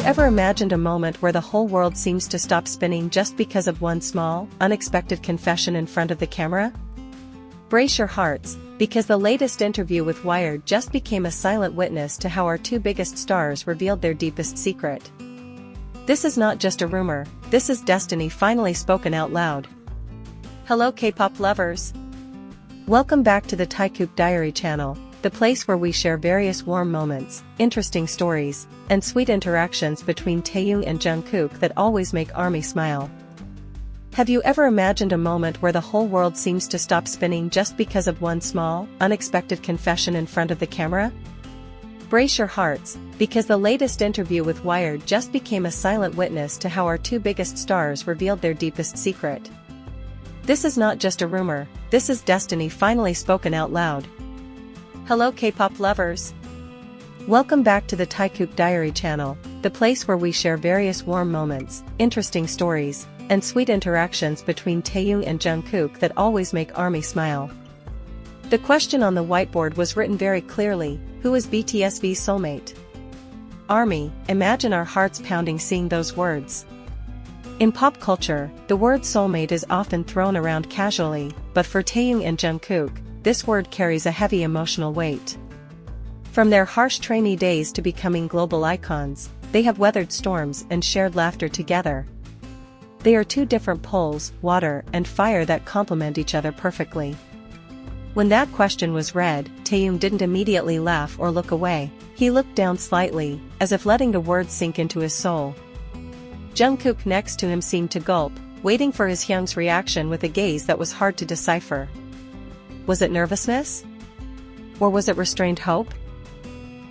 ever imagined a moment where the whole world seems to stop spinning just because of one small, unexpected confession in front of the camera? Brace your hearts, because the latest interview with Wired just became a silent witness to how our two biggest stars revealed their deepest secret. This is not just a rumor, this is destiny finally spoken out loud. Hello K-pop lovers! Welcome back to the Taekook Diary channel, the place where we share various warm moments, interesting stories, and sweet interactions between Taehyung and Jungkook that always make ARMY smile. Have you ever imagined a moment where the whole world seems to stop spinning just because of one small, unexpected confession in front of the camera? Brace your hearts, because the latest interview with Wired just became a silent witness to how our two biggest stars revealed their deepest secret. This is not just a rumor, this is destiny finally spoken out loud. Hello K-pop lovers! Welcome back to the Taekook Diary channel, the place where we share various warm moments, interesting stories, and sweet interactions between Taehyung and Jungkook that always make ARMY smile. The question on the whiteboard was written very clearly: who is BTS vs Soulmate? ARMY, imagine our hearts pounding seeing those words. In pop culture, the word soulmate is often thrown around casually, but for Taehyung and Jungkook, this word carries a heavy emotional weight. From their harsh trainee days to becoming global icons, they have weathered storms and shared laughter together. They are two different poles, water and fire, that complement each other perfectly. When that question was read, Taehyung didn't immediately laugh or look away. He looked down slightly, as if letting the words sink into his soul. Jungkook next to him seemed to gulp, waiting for his Hyung's reaction with a gaze that was hard to decipher. Was it nervousness? Or was it restrained hope?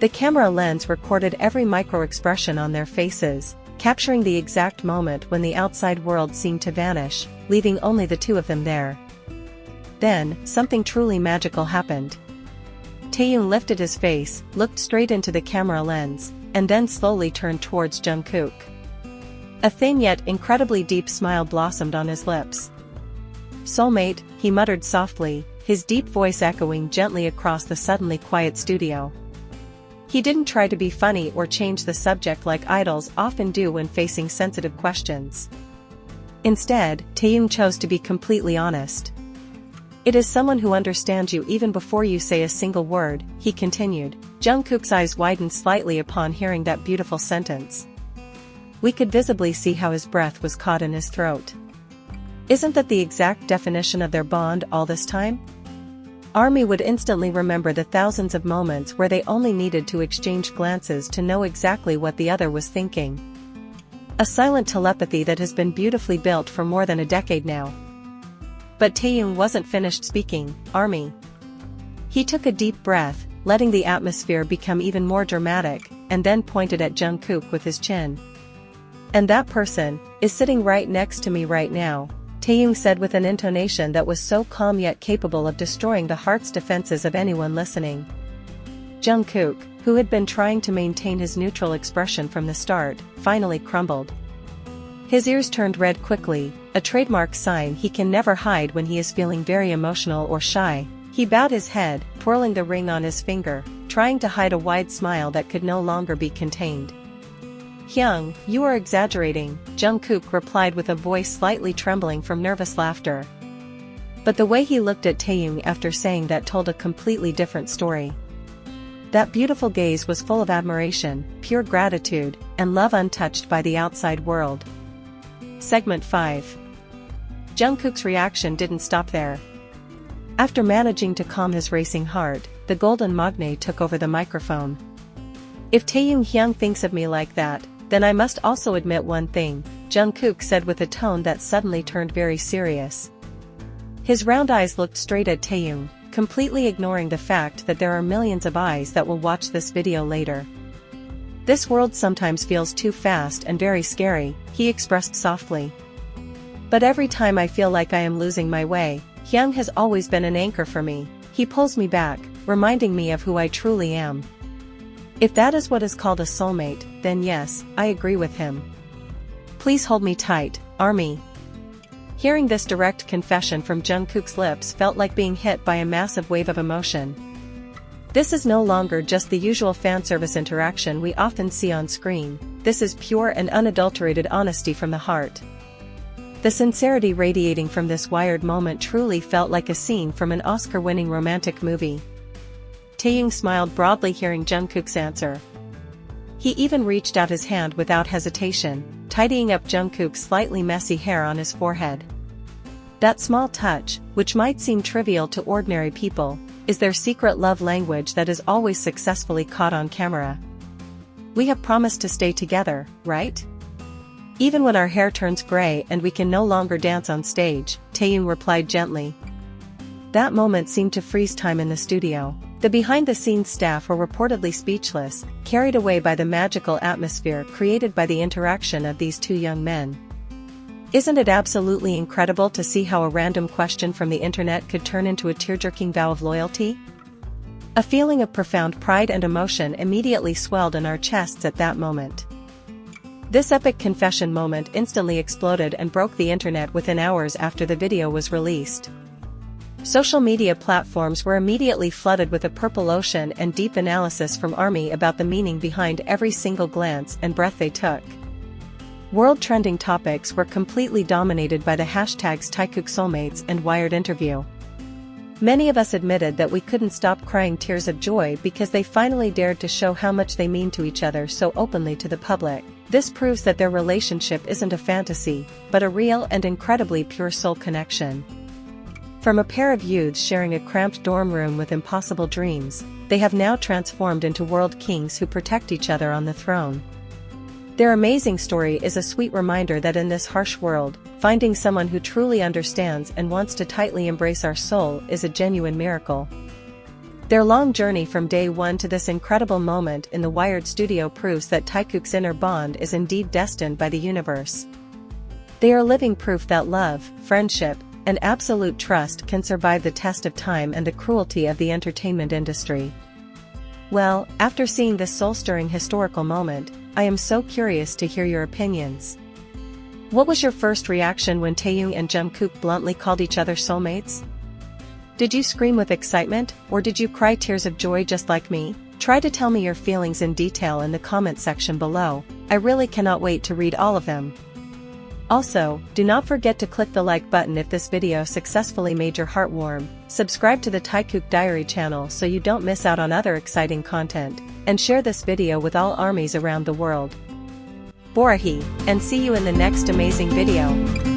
The camera lens recorded every micro-expression on their faces, capturing the exact moment when the outside world seemed to vanish, leaving only the two of them there. Then, something truly magical happened. Taehyung lifted his face, looked straight into the camera lens, and then slowly turned towards Jungkook. A thin yet incredibly deep smile blossomed on his lips. "Soulmate," he muttered softly, his deep voice echoing gently across the suddenly quiet studio. He didn't try to be funny or change the subject like idols often do when facing sensitive questions. Instead, Taehyung chose to be completely honest. "It is someone who understands you even before you say a single word," he continued. Jungkook's eyes widened slightly upon hearing that beautiful sentence. We could visibly see how his breath was caught in his throat. Isn't that the exact definition of their bond all this time? ARMY would instantly remember the thousands of moments where they only needed to exchange glances to know exactly what the other was thinking. A silent telepathy that has been beautifully built for more than a decade now. But Taehyung wasn't finished speaking. "ARMY." He took a deep breath, letting the atmosphere become even more dramatic, and then pointed at Jungkook with his chin. "And that person is sitting right next to me right now," Taehyung said with an intonation that was so calm yet capable of destroying the heart's defenses of anyone listening. Jungkook, who had been trying to maintain his neutral expression from the start, finally crumbled. His ears turned red quickly, a trademark sign he can never hide when he is feeling very emotional or shy. He bowed his head, twirling the ring on his finger, trying to hide a wide smile that could no longer be contained. "Hyung, you are exaggerating," Jungkook replied with a voice slightly trembling from nervous laughter. But the way he looked at Taehyung after saying that told a completely different story. That beautiful gaze was full of admiration, pure gratitude, and love untouched by the outside world. Segment 5. Jungkook's reaction didn't stop there. After managing to calm his racing heart, the golden magne took over the microphone. "If Taehyung Hyung thinks of me like that, then I must also admit one thing," Jungkook said with a tone that suddenly turned very serious. His round eyes looked straight at Taehyung, completely ignoring the fact that there are millions of eyes that will watch this video later. "This world sometimes feels too fast and very scary," he expressed softly. "But every time I feel like I am losing my way, Hyung has always been an anchor for me. He pulls me back, reminding me of who I truly am. If that is what is called a soulmate, then yes, I agree with him. Please hold me tight, ARMY." Hearing this direct confession from Jungkook's lips felt like being hit by a massive wave of emotion. This is no longer just the usual fan service interaction we often see on screen. this is pure and unadulterated honesty from the heart. The sincerity radiating from this wired moment truly felt like a scene from an Oscar-winning romantic movie. Taehyung smiled broadly hearing Jungkook's answer. He even reached out his hand without hesitation, tidying up Jungkook's slightly messy hair on his forehead. That small touch, which might seem trivial to ordinary people, is their secret love language that is always successfully caught on camera. We have promised to stay together, right? Even when our hair turns gray and we can no longer dance on stage, Taehyung replied gently. That moment seemed to freeze time in the studio. The behind-the-scenes staff were reportedly speechless, carried away by the magical atmosphere created by the interaction of these two young men. Isn't it absolutely incredible to see how a random question from the internet could turn into a tear-jerking vow of loyalty? A feeling of profound pride and emotion immediately swelled in our chests at that moment. This epic confession moment instantly exploded and broke the internet within hours after the video was released. Social media platforms were immediately flooded with a purple ocean and deep analysis from ARMY about the meaning behind every single glance and breath they took. World trending topics were completely dominated by the hashtags Taekook Soulmates and Wired interview. Many of us admitted that we couldn't stop crying tears of joy because they finally dared to show how much they mean to each other so openly to the public. This proves that their relationship isn't a fantasy, but a real and incredibly pure soul connection. From a pair of youths sharing a cramped dorm room with impossible dreams, they have now transformed into world kings who protect each other on the throne. Their amazing story is a sweet reminder that in this harsh world, finding someone who truly understands and wants to tightly embrace our soul is a genuine miracle. Their long journey from day one to this incredible moment in the Wired studio proves that Taekook's inner bond is indeed destined by the universe. They are living proof that love, friendship, and absolute trust can survive the test of time and the cruelty of the entertainment industry. Well, after seeing this soul-stirring historical moment, I am so curious to hear your opinions. What was your first reaction when Taehyung and Jungkook bluntly called each other soulmates? Did you scream with excitement, or did you cry tears of joy just like me? Try to tell me your feelings in detail in the comment section below. I really cannot wait to read all of them. Also, do not forget to click the like button if this video successfully made your heart warm, subscribe to the Taekook Diary channel so you don't miss out on other exciting content, and share this video with all armies around the world. Borahi, and see you in the next amazing video.